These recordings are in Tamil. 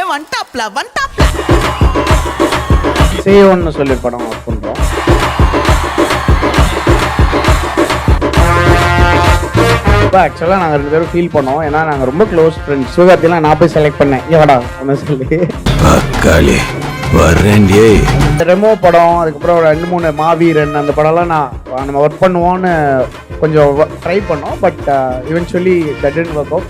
பையன் வந்துட்டாப்ல சேவன்னு சொல்லி படம் ஒர்க் பண்ணுறோம். இப்போ ஆக்சுவலாக நாங்கள் 2 பேரும் ஃபீல் பண்ணோம். ஏன்னா நாங்கள் ரொம்ப க்ளோஸ் ஃப்ரெண்ட்ஸ். சிவகார்த்திலாம் நான் போய் செலக்ட் பண்ணேன், ஏவாடா ஒன்று சொல்லி வரேன்டியே. ரெமோ படம், அதுக்கப்புறம் ஒரு 2-3 மாவீரன், அந்த படம்லாம் நம்ம ஒர்க் பண்ணுவோன்னு கொஞ்சம் ட்ரை பண்ணோம். But eventually that didn't work out.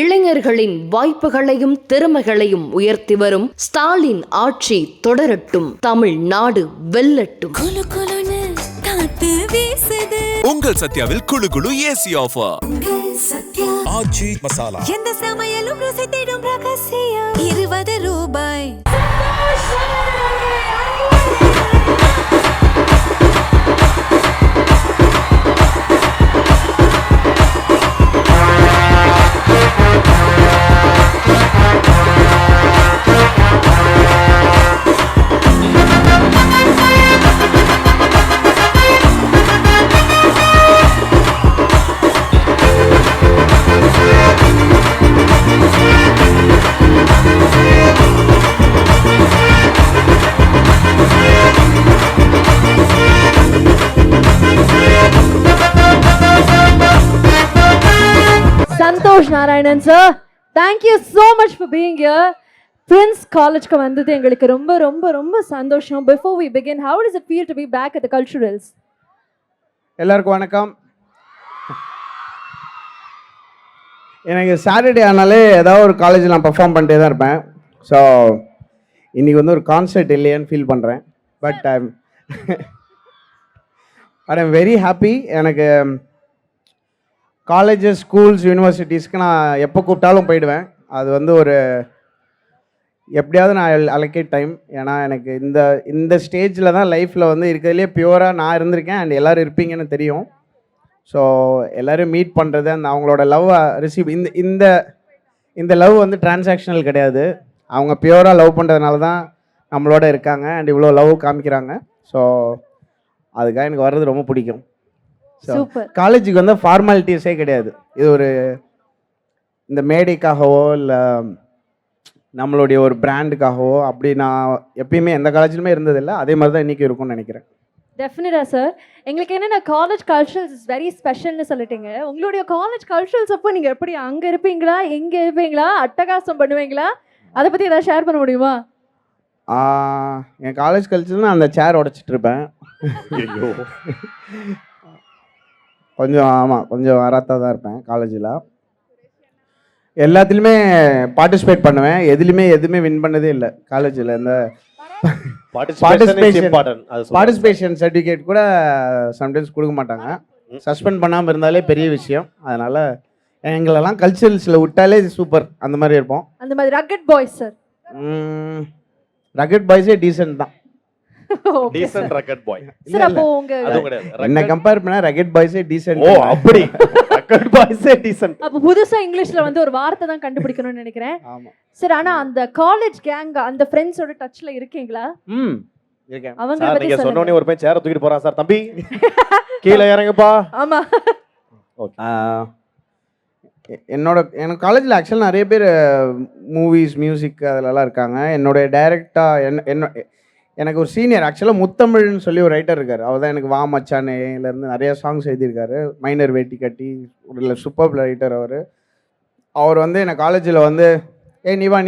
இளைஞர்களின் வாய்ப்புகளையும் திறமைகளையும் உயர்த்தி வரும் ஸ்டாலின் ஆட்சி தொடரட்டும், தமிழ்நாடு வெல்லட்டும். உங்கள் சத்யாவில் குளு குளு ஏசி ஆஃபர். ஆச்சி மசாலா எந்த சமையலும் ருசி தேடும் ரகசியம் 20 ரூபாய். Santosh Narayanan sir, thank you so much for being here. Prince College ku vandhathu engalukku romba sandosham. Before we begin, how does it feel to be back at the culturals? எல்லாருக்கும் வணக்கம். எனக்கு சாட்டர்டே ஆனாலே ஏதாவது ஒரு காலேஜில் நான் பர்ஃபார்ம் பண்ணிட்டே தான் இருப்பேன். ஸோ இன்றைக்கி வந்து ஒரு கான்சர்ட் இல்லையான்னு ஃபீல் பண்ணுறேன். But I'm very happy. எனக்கு காலேஜஸ், ஸ்கூல்ஸ், யூனிவர்சிட்டிஸ்க்கு நான் எப்போ கூப்பிட்டாலும் போயிடுவேன். அது வந்து ஒரு எப்படியாவது நான் அலோகேட் டைம். ஏன்னா எனக்கு இந்த ஸ்டேஜில் தான் லைஃப்பில் வந்து இருக்கிறதுலே பியூராக நான் இருந்திருக்கேன் அண்ட் எல்லோரும் இருப்பீங்கன்னு தெரியும். ஸோ எல்லோரும் மீட் பண்ணுறது, அந்த அவங்களோட லவ்வை ரிசீவ், இந்த லவ் வந்து டிரான்சாக்ஷனல் கிடையாது. அவங்க பியூராக லவ் பண்ணுறதுனால தான் நம்மளோட இருக்காங்க அண்ட் இவ்வளோ லவ் காமிக்கிறாங்க. ஸோ அதுக்காக எனக்கு வர்றது ரொம்ப பிடிக்கும். காலேஜுக்கு வந்து ஃபார்மாலிட்டிஸே கிடையாது. இது ஒரு இந்த மேடைக்காகவோ இல்லை நம்மளுடைய ஒரு பிராண்டுக்காகவோ அப்படி நான் எப்பயுமே எந்த காலேஜிலுமே இருந்ததில்லை. அதே மாதிரி தான் இன்றைக்கி இருக்கும்னு நினைக்கிறேன். டெஃபினட்டாக சார். எங்களுக்கு என்னென்ன காலேஜ் கல்ச்சரல்ஸ் இஸ் வெரி ஸ்பெஷல்னு சொல்லிட்டீங்க. உங்களுடைய காலேஜ் கல்ச்சரல்ஸ் அப்போ நீங்கள் எப்படி அங்கே இருப்பீங்களா, எங்கே இருப்பீங்களா, அட்டகாசம் பண்ணுவீங்களா, அதை பற்றி ஏதாவது ஷேர் பண்ண முடியுமா? என் காலேஜ் கல்ச்சர் நான் அந்த சேர் உடச்சிட்டு இருப்பேன். கொஞ்சம் ஆமாம், கொஞ்சம் வராத்தாக தான் இருப்பேன். காலேஜில் எல்லாத்துலேயுமே பார்ட்டிசிபேட் பண்ணுவேன். எதுவுமே வின் பண்ணதே இல்லை காலேஜில். இந்த பார்ட்டிசிபேஷன் சர்டிஃபிகேட் கூட சம்டைம்ஸ் கொடுக்க மாட்டாங்க. சஸ்பெண்ட் பண்ணாமல் இருந்தாலே பெரிய விஷயம். அதனால் எங்களெல்லாம் கல்ச்சரல்ஸில் விட்டாலே சூப்பர், அந்த மாதிரி இருப்போம். அந்த மாதிரி ரக்கெட் பாய்ஸ் சார். ரக்கெட் பாய்ஸே டீசென்ட் தான். டீசன்ட் ராக்கெட் பாய். சார் அப்போ உங்க என்ன கம்பேர் பண்ணா ராக்கெட் பாய்ஸே டீசென்ட். ஓ அப்படி ராக்கெட் பாய்ஸே டீசென்ட். அப்ப புதுசா இங்கிலீஷ்ல வந்து ஒரு வார்த்தை தான் கண்டுபிடிக்கணும்னு நினைக்கிறேன். ஆமா சார். ஆனா அந்த காலேஜ் கேங், அந்த ஃப்ரெண்ட்ஸோட டச்ல இருக்கீங்களா? இருக்கேன். அவங்க பத்தி நீங்க சொன்ன உடனே ஒரு பையன் சேர தூக்கிட்டு போறான் சார். தம்பி கீழ இறங்குப்பா. ஆமா. எனக்கு காலேஜில் ஆக்சுவலாக நிறைய பேர் மூவிஸ், மியூசிக் அதிலலாம் இருக்காங்க. என்னுடைய டைரக்டாக எனக்கு ஒரு சீனியர் ஆக்சுவலாக முத்தமிழ்னு சொல்லி ஒரு ரைட்டர் இருக்கார். அவர் தான் எனக்கு வா மச்சானேலேருந்து நிறைய சாங்ஸ் எழுதியிருக்காரு. மைனர் வேட்டி கட்டி ஒரு சூப்பர் ரைட்டர் அவர் வந்து எனக்கு காலேஜில் வந்து நீ வா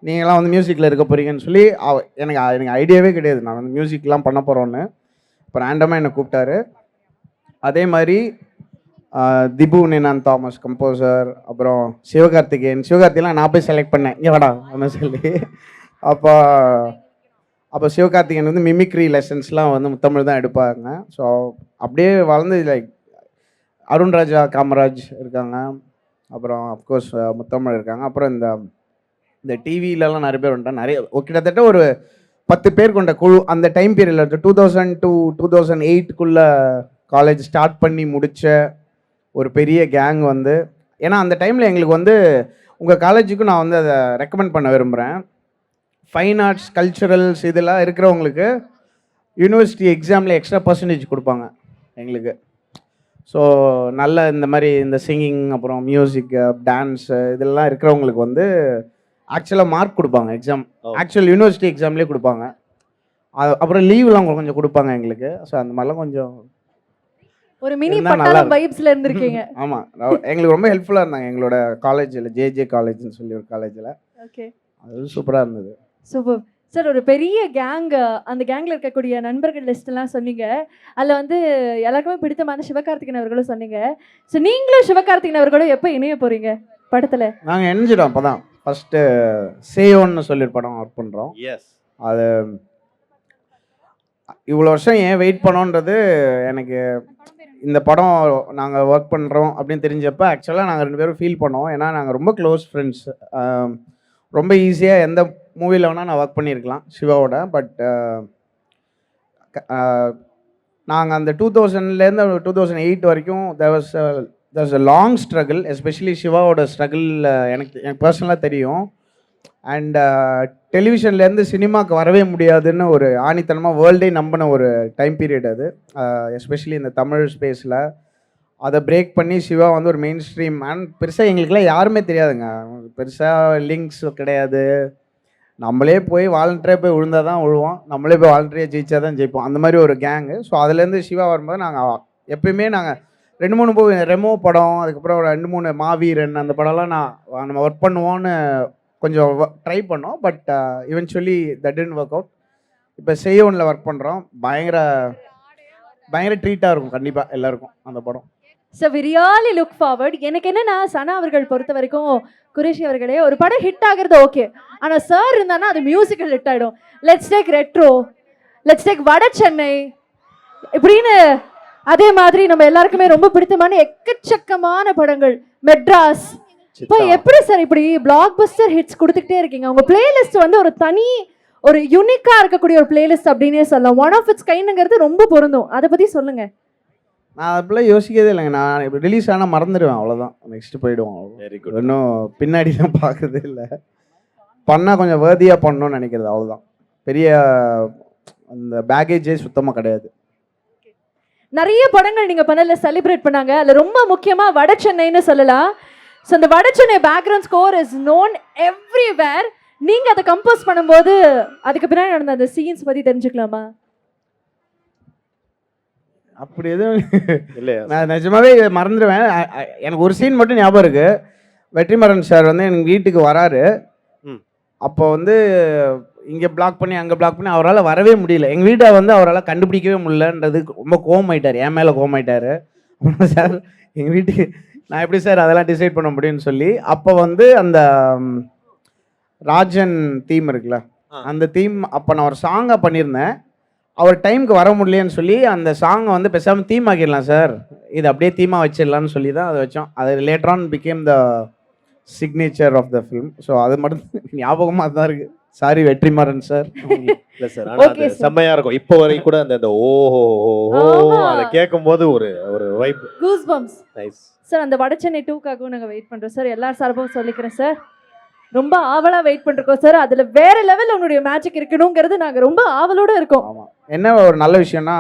நீங்களாம் வந்து மியூசிக்கில் இருக்க போகிறீங்கன்னு சொல்லி எனக்கு ஐடியாவே கிடையாது நான் வந்து மியூசிக்லாம் பண்ண போகிறோன்னு. இப்போ ரேண்டமாக என்னை கூப்பிட்டாரு. அதே மாதிரி திபு நினான் தாமஸ் கம்போசர், அப்புறம் சிவகார்த்திகேயன்லாம் நான் போய் செலக்ட் பண்ணேன், ஏவாடா அப்படின்னு சொல்லி. அப்போ சிவகார்த்திகேயன் வந்து மிமிக்ரி லெசன்ஸ்லாம் வந்து முத்தமிழ் தான் எடுப்பாங்க. ஸோ அப்படியே வளர்ந்து லைக் அருண்ராஜா, காமராஜ் இருக்காங்க, அப்புறம் அஃப்கோர்ஸ் முத்தமிழ் இருக்காங்க. அப்புறம் இந்த டிவிலலாம் நிறைய பேர் வந்துட்டாங்க. நிறைய கிட்டத்தட்ட ஒரு 10 பேர் கொண்ட குழு அந்த டைம் பீரியடில் 2000 to 2008 காலேஜ் ஸ்டார்ட் பண்ணி முடித்த ஒரு பெரிய கேங் வந்து, ஏன்னா அந்த டைமில் எங்களுக்கு வந்து உங்கள் காலேஜுக்கும் நான் வந்து அதை ரெக்கமெண்ட் பண்ண விரும்புகிறேன். ஃபைன் ஆர்ட்ஸ், கல்ச்சுரல்ஸ் இதெல்லாம் இருக்கிறவங்களுக்கு யூனிவர்சிட்டி எக்ஸாமில் எக்ஸ்ட்ரா பர்சன்டேஜ் கொடுப்பாங்க எங்களுக்கு. ஸோ நல்ல இந்த மாதிரி இந்த சிங்கிங், அப்புறம் மியூசிக், டான்ஸு இதெல்லாம் இருக்கிறவங்களுக்கு வந்து ஆக்சுவலாக மார்க் கொடுப்பாங்க எக்ஸாம், ஆக்சுவல் யூனிவர்சிட்டி எக்ஸாம்லேயே கொடுப்பாங்க. அப்புறம் லீவ்லாம் கொஞ்சம் கொடுப்பாங்க எங்களுக்கு. ஸோ அந்த மாதிரிலாம் கொஞ்சம் ஒரு மினி பட்டாளம் வைப்ஸ்ல இருந்திருக்கீங்க. ஆமாம், எங்களுக்கு ரொம்ப ஹெல்ப்ஃபுல்லாக இருந்தாங்க எங்களோட காலேஜில், ஜேஜே காலேஜ்னு சொல்லி ஒரு காலேஜில். ஓகே, அது சூப்பராக இருந்தது. Super sir. ஒரு பெரிய கேங், அந்த கேங்கில் இருக்கக்கூடிய நண்பர்கள் லிஸ்ட்லாம் சொன்னீங்க. அதில் வந்து எல்லாருக்குமே பிடித்தமான சிவகார்த்திகேயன் அவர்களும் சொன்னீங்க. ஸோ நீங்களும் சிவகார்த்திகேயன் அவர்களும் எப்போ இணைய போகிறீங்க படத்தில்? நாங்கள் இணைஞ்சிட்டோம் அப்போ தான். ஃபஸ்ட்டு சேயோன்னு சொல்லி ஒரு படம் ஒர்க் பண்ணுறோம். எஸ், அது இவ்வளோ வருஷம் ஏன் வெயிட் பண்ணோன்றது எனக்கு இந்த படம் நாங்கள் ஒர்க் பண்ணுறோம் அப்படின்னு தெரிஞ்சப்போ ஆக்சுவலாக நாங்கள் 2 பேரும் ஃபீல் பண்ணோம். ஏன்னா நாங்கள் ரொம்ப க்ளோஸ் ஃப்ரெண்ட்ஸ். ரொம்ப ஈஸியாக எந்த மூவியில் வேணால் நான் ஒர்க் பண்ணியிருக்கலாம் சிவாவோட. பட் நாங்கள் அந்த 2000லேருந்து 2008 வரைக்கும் there was a long struggle, especially சிவாவோட ஸ்ட்ரகிள் எனக்கு பர்சனலாக தெரியும். அண்ட் டெலிவிஷன்லேருந்து சினிமாவுக்கு வரவே முடியாதுன்னு ஒரு ஆணித்தனமாக வேர்ல்டே நம்பின ஒரு டைம் பீரியட் அது. எஸ்பெஷலி இந்த தமிழ் ஸ்பேஸில் அதை பிரேக் பண்ணி சிவா வந்து ஒரு மெயின் ஸ்ட்ரீம் அண்ட் பெருசாக எங்களுக்கெல்லாம் யாருமே தெரியாதுங்க. பெருசாக லிங்க்ஸ் கிடையாது. நம்மளே போய் வாலண்டரியாக போய் விழுந்தால் தான் விழுவோம், நம்மளே போய் வாலண்டரியாக ஜெயிச்சா தான் ஜெயிப்போம், அந்த மாதிரி ஒரு கேங்கு. ஸோ அதுலேருந்து சிவா வரும்போது நாங்கள் எப்பயுமே நாங்கள் 2-3 மூவி, ரெமோ படம், அதுக்கப்புறம் ஒரு 2-3 மாவீரன், அந்த படம்லாம் நம்ம ஒர்க் பண்ணுவோன்னு கொஞ்சம் ட்ரை பண்ணோம். But eventually that didn't work out. இப்போ செய்யோனில் ஒர்க் பண்ணுறோம். பயங்கர ட்ரீட்டாக இருக்கும் கண்டிப்பாக எல்லாருக்கும் அந்த படம். So we really look forward. எனக்கு என்னன்னா, சனா அவர்கள் பொறுத்த வரைக்கும் குரேஷி அவர்களே, ஒரு படம் ஹிட் ஆகிறது ஓகே, ஆனால் சார் இருந்தானா அது மியூசிக்கல் ஹிட் ஆகிடும். Let's take retro, let's take வட சென்னை இப்படின்னு. அதே மாதிரி நம்ம எல்லாருக்குமே ரொம்ப பிடித்தமான எக்கச்சக்கமான படங்கள், மெட்ராஸ். இப்போ எப்படி சார் இப்படி பிளாக் பஸ்டர் ஹிட்ஸ் கொடுத்துக்கிட்டே இருக்கீங்க? உங்கள் பிளேலிஸ்ட் வந்து ஒரு தனி, ஒரு யூனிக்காக இருக்கக்கூடிய ஒரு பிளேலிஸ்ட் அப்படின்னே சொல்லலாம். ஒன் ஆஃப் இட்ஸ் கைண்டுங்கிறது ரொம்ப பொருந்தும். அதை பற்றி சொல்லுங்கள். நான் அப்படிலாம் யோசிக்கவே இல்லைங்க. நான் இப்போ ரிலீஸ் ஆனால் மறந்துடுவேன், அவ்வளோதான். நெக்ஸ்ட்டு போயிடுவோம். Very good. இன்னும் பின்னாடி தான் பார்க்குறது இல்லை. பண்ணால் கொஞ்சம் வேர்தியாக பண்ணணும்னு நினைக்கிறது, அவ்வளோதான். பெரிய அந்த பேக்கேஜே சுத்தமாக கிடையாது. நிறைய படங்கள் நீங்கள் பண்ணல செலிப்ரேட் பண்ணாங்க. அதில் ரொம்ப முக்கியமாக வட சென்னைன்னு சொல்லலாம். ஸோ அந்த Vada Chennai background score is known everywhere. நீங்கள் அதை கம்போஸ் பண்ணும்போது அதுக்கு பின்னாடி நடந்த அந்த சீன்ஸ் பற்றி தெரிஞ்சுக்கலாமா? அப்படி எதுவும் இல்லையா? நான் நிஜமாவே மறந்துடுவேன். எனக்கு ஒரு சீன் மட்டும் ஞாபகம் இருக்குது. வெற்றிமாறன் சார் வந்து எனக்கு வீட்டுக்கு வராரு. அப்போ வந்து இங்கே பிளாக் பண்ணி அங்கே பிளாக் பண்ணி அவரால் வரவே முடியல. எங்கள் வீட்டை வந்து அவரால் கண்டுபிடிக்கவே முடியலன்றது ரொம்ப கோவமாயிட்டார், என் மேலே கோவமாயிட்டார். அப்புறம் சார் எங்கள் வீட்டுக்கு நான் எப்படி சார் அதெல்லாம் டிசைட் பண்ண முடியும்னு சொல்லி, அப்போ வந்து அந்த ராஜன் தீம் இருக்குல்ல, அந்த தீம் அப்போ நான் ஒரு சாங்காக பண்ணியிருந்தேன். அவர் டைமுக்கு வர முடியலன்னு சொல்லி அந்த சாங்கை வந்து பேசாமல் தீம் ஆக்கிடலாம் சார், இது அப்படியே தீமாக வச்சிடலான்னு சொல்லி தான் அதை வச்சோம். அது later on became the signature of the film. So அது மட்டும் ஞாபகமாக தான் இருக்குது. Sorry Vetrimaaran sir. இல்லை சார், ஆனால் அது செம்மையாக இருக்கும். இப்போ வரைக்கும் கூட அந்த ஓஹோ அதை கேட்கும் போது ஒரு ஒரு vibe, goosebumps. Nice sir. அந்த வட சென்னை 2க்காகவும் நாங்கள் வெயிட் பண்ணுறோம் சார். எல்லார் சார்பாகவும் சொல்லிக்கிறேன் சார், ரொம்ப ஆவலாக வெயிட் பண்ணிருக்கோம் சார். அதில் வேற லெவலில் உங்களுடைய மேஜிக் இருக்கணுங்கிறது நாங்கள் ரொம்ப ஆவலோடு இருக்கோம். ஆமாம். என்ன ஒரு நல்ல விஷயம்னா,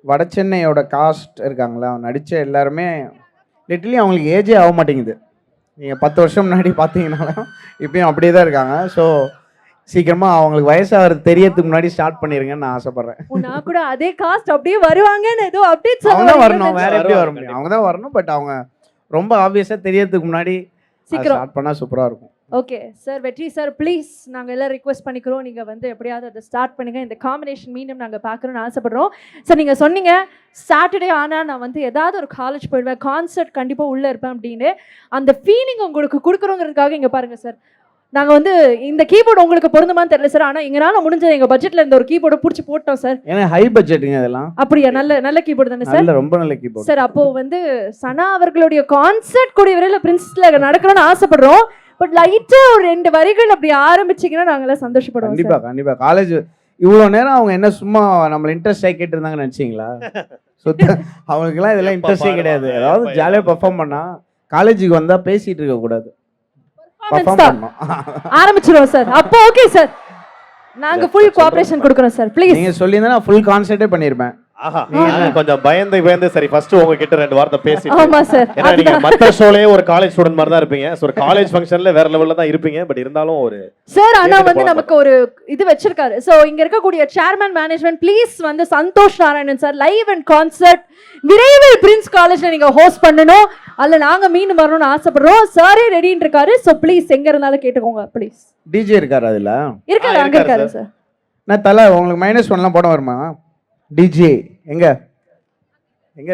வட சென்னையோட காஸ்ட் இருக்காங்களா, நடித்த எல்லாருமே லிட்டலி அவங்களுக்கு ஏஜே ஆக மாட்டேங்குது. நீங்கள் 10 வருஷம் முன்னாடி பார்த்தீங்கன்னாலும் இப்பயும் அப்படியே தான் இருக்காங்க. ஸோ சீக்கிரமாக அவங்களுக்கு வயசாகிறது தெரியறதுக்கு முன்னாடி ஸ்டார்ட் பண்ணிருங்கன்னு நான் ஆசைப்பட்றேன். நான் கூட அதே காஸ்ட் அப்படியே வருவாங்கன்னு ஏதோ அப்டேட்ஸ் அவங்க தான் வரணும், வேற எப்படி வர முடியும்? அவங்க தான் வரணும். பட் அவங்க ரொம்ப ஆப்வியஸாக தெரியறதுக்கு முன்னாடி சீக்கிரம் ஸ்டார்ட் பண்ணால் சூப்பராக இருக்கும். Okay sir. வெற்றி சார், ப்ளீஸ் நாங்கள் எல்லாம் ரிக்வெஸ்ட் பண்ணிக்கிறோம், நீங்கள் வந்து எப்படியாவது அதை ஸ்டார்ட் பண்ணுங்க. இந்த காம்பினேஷன் மீண்டும் நாங்கள் பார்க்குறோன்னு ஆசைப்படுறோம் சார். நீங்கள் சொன்னீங்க சாட்டர்டே ஆனால் நான் வந்து ஏதாவது ஒரு காலேஜ் போயிடுவேன், கான்சர்ட் கண்டிப்பாக உள்ளே இருப்பேன் அப்படின்னு. அந்த ஃபீலிங் உங்களுக்கு கொடுக்குறோங்கிறதுக்காக இங்கே பாருங்கள் சார், நாங்கள் வந்து இந்த கீபோர்டு உங்களுக்கு பொருந்துமான்னு தெரியல சார், ஆனால் எங்களால் முடிஞ்சது எங்கள் பட்ஜெட்டில் இந்த ஒரு கீபோர்டை பிடிச்சி போட்டோம் சார். ஏன்னா ஹை பட்ஜெட்டுங்க இதெல்லாம். அப்படியா? நல்ல கீபோர்டு தானே சார்? ரொம்ப நல்ல கீபோர்டு சார். அப்போ வந்து சனா அவர்களுடைய கான்சர்ட் கூடிய விரைவில் பிரின்ஸ்ல நடக்கணும்னு ஆசைப்படுறோம். பட் லைட்டா ஒரு 2 வரிகள் அப்படி ஆரம்பிச்சீங்கன்னா நாங்களாம் சந்தோஷப்படுவோம். கண்டிப்பா. காலேஜ் இவ்வளோ நேரம் அவங்க என்ன சும்மா நம்மள இன்ட்ரெஸ்ட் ஆகி கேட்டு இருந்தாங்கன்னு நினச்சிங்களா? சுத்த அவங்களுக்குலாம் இதெல்லாம் இன்ட்ரெஸ்டே கிடையாது. ஏதாவது ஜாலியாக பெர்ஃபார்ம் பண்ணா காலேஜுக்கு வந்தால் பேசிகிட்டு இருக்கக்கூடாது, பெர்ஃபார்ம் பண்ணணும். ஆரம்பிச்சிருவோம் சார். அப்போ ஓகே சார், நாங்க ஃபுல் கோஆபரேஷன் கொடுக்குறோம் சார். ப்ளீஸ். நீங்க சொல்லியிருந்தா நான் ஃபுல் கான்சென்ட்ரே பண்ணிருப்பேன். ஆஹா, நீங்க கொஞ்சம் பயந்து சரி ஃபர்ஸ்ட் உங்ககிட்ட 2 வார்த்தை பேசிட்டு. ஆமா சார். ஏன்னா நீங்க மத்த ஷோலயே ஒரு காலேஜ் ஸ்டூடண்ட் மாதிரி தான் இருப்பீங்க. சோ ஒரு காலேஜ் ஃபங்க்ஷன்ல வேற லெவல்ல தான் இருப்பீங்க. பட் இருந்தாலும் ஒரு சார் ஆனா வந்து நமக்கு ஒரு இது வச்சிருக்காரு. சோ இங்க இருக்கக்கூடிய சேர்மன் மேனேஜ்மெண்ட் ப்ளீஸ் வந்து Santhosh Narayanan sir live and concert விரைவில் பிரின்ஸ் காலேஜ்ல நீங்க ஹோஸ்ட் பண்ணணும். அல்ல நாங்க மீண்டும் வரணும்னு ஆசைப்படுறோம். சாரே ரெடின்னு இருக்காரு. சோ ப்ளீஸ் எங்க இருந்தாலும் கேட்டுக்கோங்க ப்ளீஸ். டிஜே இருக்காரு அதுல? இருக்காரு, அங்க இருக்காரு சார். நான் தல உங்களுக்கு -1 போட வருமா? டிஜே எங்க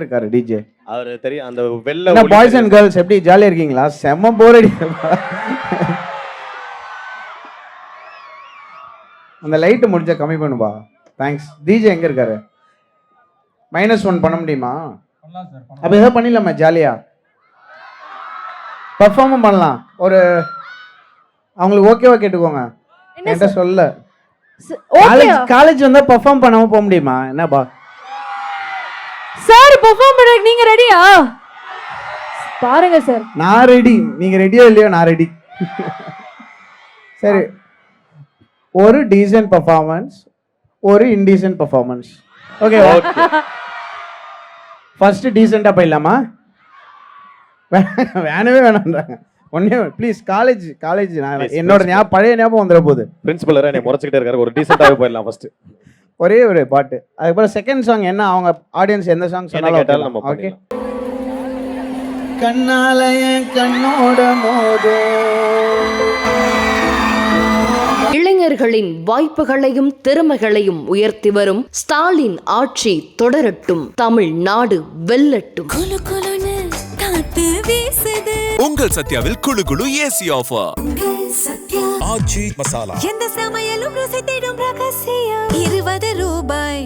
இருக்காரு டிஜே? அவரு தெரியும் அந்த வெள்ள பாய்ஸ் அண்ட் கேர்ள்ஸ் எப்படி ஜாலியா இருக்கீங்களா? செம்ம போர் அடி. அந்த லைட் முடிஞ்சா கம்மி பண்ணுப்பா. தேங்க்ஸ். டிஜே எங்க இருக்காரு? -1 பண்ண முடியுமா? அப்ப ஏதாவது பண்ணிடலாமா ஜாலியா? பர்ஃபார்மும் பண்ணலாம். ஒரு அவங்களுக்கு ஓகேவா கேட்டுக்கோங்க. என்கிட்ட சொல்ல காலேஜ் வந்தா பெர்ஃபார்ம் பண்ணாம போக முடியுமா? என்னப்பா சார் பெர்ஃபார்ம் பண்ண நீங்க ரெடியா? பாருங்க சார். நான் ரெடி. நீங்க ரெடியா இல்லையோ நான் ரெடி. சரி, ஒரு டீசன்ட் பெர்ஃபார்மன்ஸ், ஒரு இன்டீசன்ட் பெர்ஃபார்மன்ஸ். ஓகே ஃபர்ஸ்ட் டீசெண்டா போயிடலாமா? வேணவே வேணான்றாங்க. ஒன்னே ப்ளீஸ். காலேஜ் என்னோட பழைய ஞாபகம் வந்துட போகுது. பிரின்சிபல் என்னை முறைச்சிக்கிட்டே இருக்காரு. ஒரு டீசெண்டாவே போயிடலாம் ஃபர்ஸ்ட். ஒரே ஒரு பாட்டு. அதுக்கப்புறம் செகண்ட் சாங் என்ன அவங்க ஆடியன்ஸ் எந்த சாங் சொன்னாலும் நம்ம ஓகே. கண்ணாலய கண்ணோட மோதோ. இளைஞர்களின் வாய்ப்புகளையும் திறமைகளையும் உயர்த்தி வரும் ஸ்டாலின் ஆட்சி தொடரட்டும். தமிழ்நாடு வெல்லட்டும். குலு குலுன்னு காத்து வீசுது. உங்கள் சத்யாவில் குளு குளு ஏசி ஆஃபர். சத்யா ஆச்சி மசாலா. எந்த சமையலும் ருசி தேடும் ரகசியம். 20 ரூபாய்.